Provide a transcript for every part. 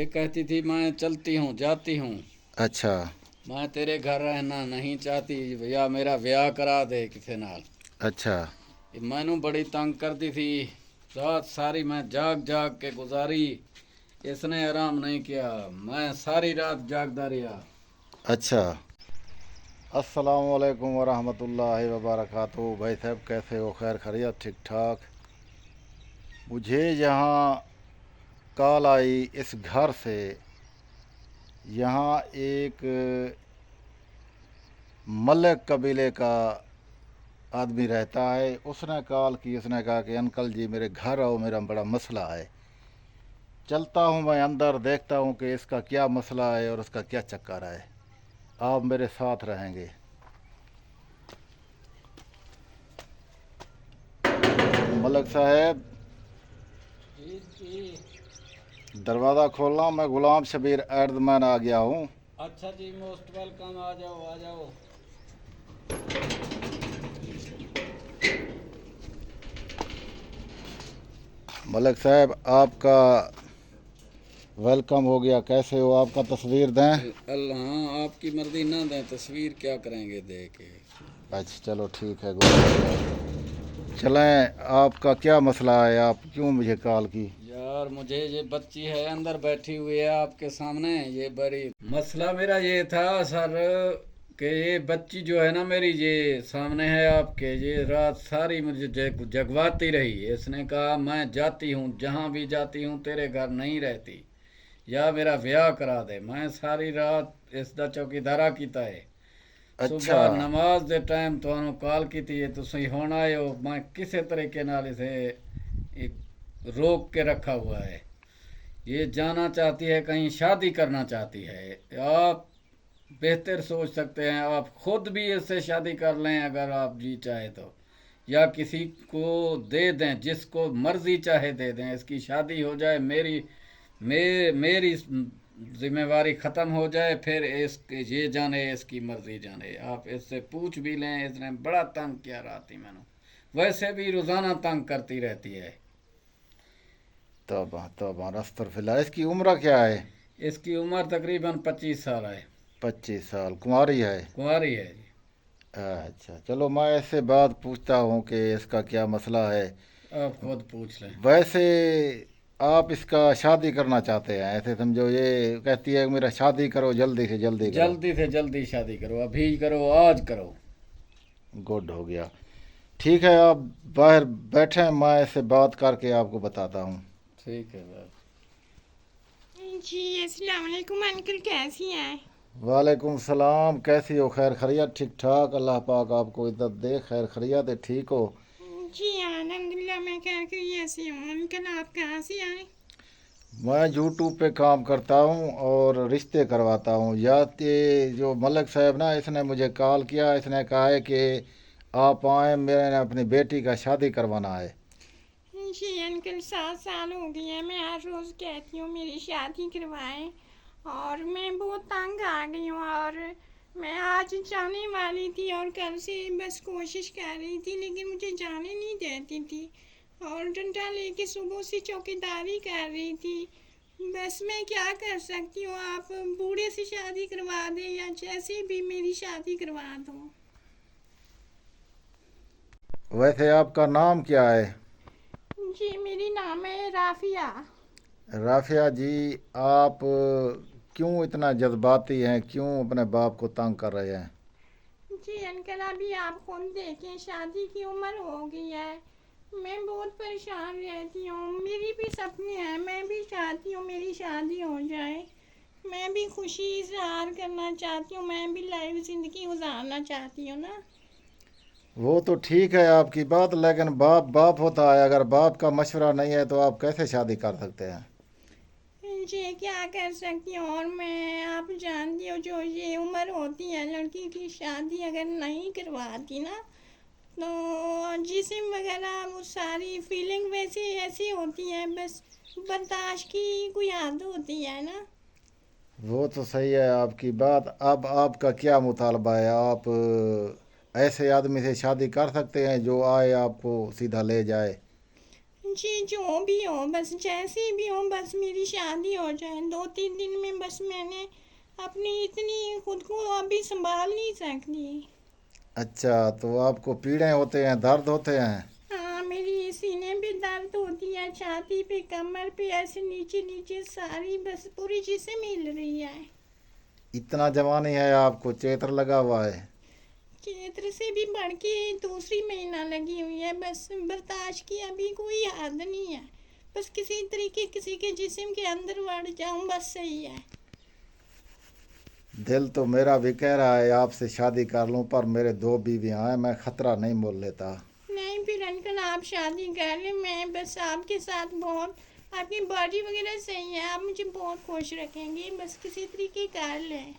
ये कहती थी मैं चलती हूँ जाती हूँ, अच्छा मैं तेरे घर रहना नहीं चाहती, या मेरा ब्याह करा दे किसी नाल। अच्छा। ये मैनू बड़ी तंग करती थी, रात सारी मैं जाग जाग के गुजारी, इसने आराम नहीं किया, मैं सारी रात जागदा रहा। अच्छा। अस्सलाम वालेकुम वरहमतुल्लाहि वबरकातुहू। भाई साहब कैसे हो? खैर खैरियत? ठीक ठाक। मुझे यहाँ कॉल आई इस घर से। यहाँ एक मलक कबीले का आदमी रहता है। उसने कॉल की, उसने कहा कि अंकल जी मेरे घर आओ, मेरा बड़ा मसला है। चलता हूँ मैं अंदर, देखता हूँ कि इसका क्या मसला है और उसका क्या चक्कर है। आप मेरे साथ रहेंगे। मलक साहब, जी जी। दरवाज़ा खोलना, मैं गुलाम शबीर एर्दमैन आ गया हूँ। अच्छा जी, मोस्ट वेलकम, आ जाओ आ जाओ। मलक साहब आपका वेलकम हो गया। कैसे हो? आपका तस्वीर दें? अल्लाह, हाँ आपकी मर्जी, ना दें तस्वीर, क्या करेंगे दे के। अच्छा चलो ठीक है, चलें। आपका क्या मसला है? आप क्यों मुझे कॉल की? यार मुझे ये बच्ची है अंदर बैठी हुई है आपके सामने, ये बड़ी मसला मेरा ये था सर, कि ये बच्ची जो है ना मेरी, ये सामने है आपके, ये रात सारी मुझे जगवाती रही। इसने कहा मैं जाती हूँ, जहाँ भी जाती हूँ तेरे घर नहीं रहती, या मेरा ब्याह करा दे। मैं सारी रात इसका चौकीदारा कीता है। अच्छा सुबह नमाज दे टाइम ਤੁਹਾਨੂੰ ਕਾਲ ਕੀਤੀ ਹੈ, ਤੁਸੀਂ ਹੁਣ आए हो। मैं किसी तरीके नाल इसे एक रोक के रखा हुआ है। ये जाना चाहती है, कहीं शादी करना चाहती है। आप बेहतर सोच सकते हैं, आप खुद भी इससे शादी कर लें अगर आप जी चाहे तो, या किसी को दे दें, जिसको मर्जी चाहे दे दें, इसकी शादी हो जाए, मेरी जिम्मेवारी ख़त्म हो जाए, फिर इस ये जाने, इसकी मर्जी जाने। आप इससे पूछ भी लें, इसने बड़ा तंग किया रात ही मैंने, वैसे भी रोज़ाना तंग करती रहती है। तौबा तौबा अस्तगफिरुल्लाह। इसकी उम्र क्या है? इसकी उम्र तकरीबन 25 साल है। 25 साल। कुंवारी है? कुंवारी है जी। अच्छा चलो, मैं इससे बात पूछता हूँ कि इसका क्या मसला है। आप खुद पूछ लें। वैसे आप इसका शादी करना चाहते हैं, ऐसे समझो। ये कहती है कि मेरा शादी करो, जल्दी से जल्दी करो। जल्दी से जल्दी शादी करो, अभी करो, आज करो। गुड हो गया। ठीक है, आप बाहर बैठे, मैं इससे बात करके आपको बताता हूँ। ठीक है सर। जी अस्सलाम वालेकुम अंकल, कैसी हैं? वालेकुम सलाम। कैसी हो? खैर खैरियत? ठीक ठाक। अल्लाह पाक आपको इज्जत दे। खैर खैरियत है? ठीक हो? जी अल्हम्दुलिल्लाह, मैं खैरियत से हूँ। अंकल आप कहाँ से आए? मैं यूट्यूब पे काम करता हूँ और रिश्ते करवाता हूँ। या ये जो मलक साहब ना, इसने मुझे कॉल किया, इसने कहा है कि आप आए, मैंने अपनी बेटी का शादी करवाना है। जी अंकल, 7 साल हो गए हैं, मैं हर रोज़ कहती हूँ मेरी शादी करवाएं, और मैं बहुत तंग आ गई हूँ। और मैं आज जाने वाली थी और कल से बस कोशिश कर रही थी, लेकिन मुझे जाने नहीं देती थी, और डंडा लेके सुबह से चौकीदारी कर रही थी। बस मैं क्या कर सकती हूँ? आप बूढ़े से शादी करवा दें या जैसे भी मेरी शादी करवा दो। वैसे आपका नाम क्या है? जी मेरी नाम है राफिया। राफिया जी, आप क्यों इतना जज्बाती हैं? क्यों अपने बाप को तंग कर रहे हैं? जी अंकल, अभी आप खुद देखें, शादी की उम्र हो गई है, मैं बहुत परेशान रहती हूँ, मेरी भी सपने हैं, मैं भी चाहती हूँ मेरी शादी हो जाए, मैं भी खुशी इजहार करना चाहती हूँ, मैं भी लाइफ ज़िंदगी गुजारना चाहती हूँ ना। वो तो ठीक है आपकी बात, लेकिन बाप बाप होता है। अगर बाप का मशवरा नहीं है तो आप कैसे शादी कर सकते हैं? जी क्या कर सकती हूँ, और मैं, आप जानती हो जो ये उम्र होती है लड़की की, शादी अगर नहीं करवाती ना तो जिस्म वगैरह वो सारी फीलिंग वैसी ऐसी होती है, बस बर्दाश्त की कोई हद होती है ना। वो तो सही है आपकी बात। अब आपका क्या मुतालबा है? आप ऐसे आदमी से शादी कर सकते हैं जो आए आपको सीधा ले जाए? जी जो भी हो, बस जैसी भी हो, बस मेरी शादी हो जाए। 2-3 दिन में बस मैंने अपनी इतनी खुद को अभी संभाल नहीं सकती। अच्छा, तो आपको पीड़े होते हैं, दर्द होते हैं? हाँ, मेरी सीने पे दर्द होती है, छाती पे, कमर पे, ऐसे नीचे नीचे सारी बस पूरी चीज़ें मिल रही है। इतना जवानी है आपको, चेत्र लगा हुआ है? क्षेत्र से भी बढ़ के दूसरी महीना लगी हुई है। बस बर्दाश्त की अभी कोई हद नहीं है। बस किसी तरीके किसी के जिस्म के अंदर बढ़ जाऊं बस सही है। दिल तो मेरा भी कह रहा है आपसे शादी कर लूं, पर मेरे 2 बीवियां हैं, मैं खतरा नहीं मोल लेता। नहीं फिर अंकल आप शादी कर लें, मैं बस आपके साथ बहुत, आपकी बॉडी वगैरह सही है, आप मुझे बहुत खुश रखेंगे, बस किसी तरीके कर लें।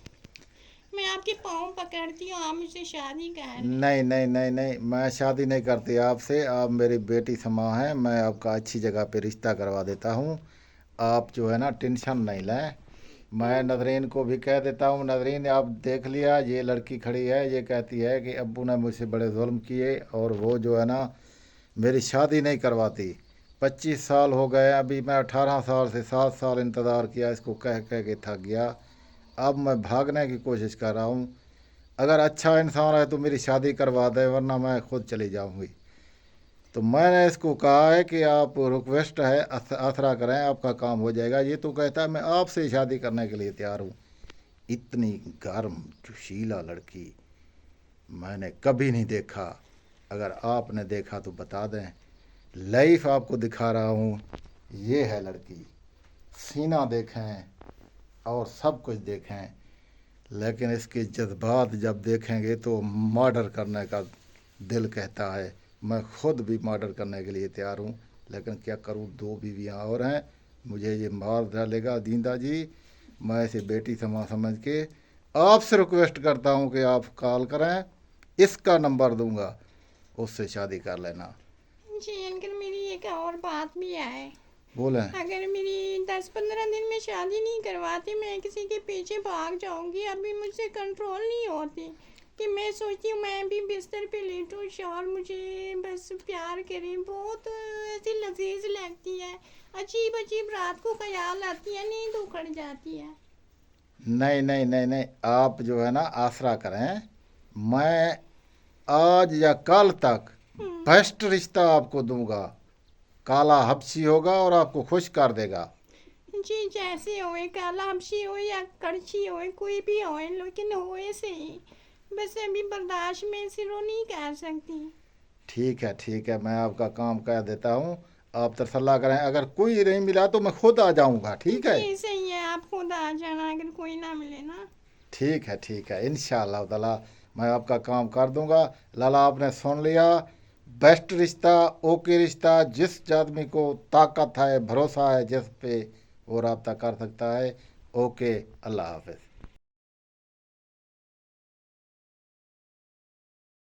मैं आपके पाँव पकड़ती हूँ, आप मुझसे शादी कर लें। नहीं नहीं नहीं नहीं, मैं शादी नहीं करती आपसे। आप मेरी बेटी समा हैं, मैं आपका अच्छी जगह पे रिश्ता करवा देता हूँ। आप जो है ना टेंशन नहीं लें। मैं नजरीन को भी कह देता हूँ, नजरीन आप देख लिया, ये लड़की खड़ी है, ये कहती है कि अब्बू ने मुझसे बड़े जुल्म किए और वो जो है ना मेरी शादी नहीं करवाती। 25 साल हो गए, अभी मैं 18 साल से 7 साल इंतज़ार किया, इसको कह कह के थक गया। अब मैं भागने की कोशिश कर रहा हूँ। अगर अच्छा इंसान है तो मेरी शादी करवा दे, वरना मैं खुद चली जाऊंगी। तो मैंने इसको कहा है कि आप रिक्वेस्ट है, आसरा करें, आपका काम हो जाएगा। ये तो कहता है मैं आपसे शादी करने के लिए तैयार हूँ। इतनी गर्म जोशीला लड़की मैंने कभी नहीं देखा। अगर आपने देखा तो बता दें। लाइफ आपको दिखा रहा हूँ, ये है लड़की। सीना देखें और सब कुछ देखें, लेकिन इसके जज्बात जब देखेंगे तो मर्डर करने का दिल कहता है। मैं खुद भी मर्डर करने के लिए तैयार हूँ, लेकिन क्या करूँ, 2 बीवियाँ और हैं, मुझे ये मार डालेगा दींदा जी। मैं इसे बेटी समझ के आपसे रिक्वेस्ट करता हूँ कि आप कॉल करें, इसका नंबर दूंगा, उससे शादी कर लेना। जी अंकल मेरी एक और बात भी है। बोलें। अगर मेरी 10-15 दिन में शादी नहीं करवाती, मैं किसी के पीछे भाग जाऊंगी। अभी मुझसे कंट्रोल नहीं होती कि मैं सोचती हूँ मैं भी बिस्तर पे लेटूँ, शौहर मुझे बस प्यार करे, बहुत ऐसी लजीज लगती है। अजीब अजीब रात को ख्याल आती है, नींद उखड़ जाती है। नहीं नहीं नहीं नहीं, आप जो है ना आसरा करें। मैं आज या कल तक बेस्ट रिश्ता आपको दूंगा। काला हबशी होगा और आपको खुश कर देगा। जी जैसे होए, काला हबशी हो या कड़छी होए, कोई भी होए, लेकिन होए सही। बस अभी बर्दाश्त में सिरो नहीं कर सकती। ठीक है, मैं आपका काम कर देता हूँ। आप तसल्ला करें, अगर कोई नहीं मिला तो मैं खुद आ जाऊँगा, ठीक है? जी सही है, आप खुद आ जाना अगर कोई ना मिले ना। ठीक है, इंशाअल्लाह ताला मैं आपका काम कर दूंगा। लाला आपने सुन लिया, बेस्ट रिश्ता, ओके रिश्ता, जिस आदमी को ताकत है, भरोसा है जिस पे, वो रब्ता कर सकता है। ओके, अल्लाह हाफिज़।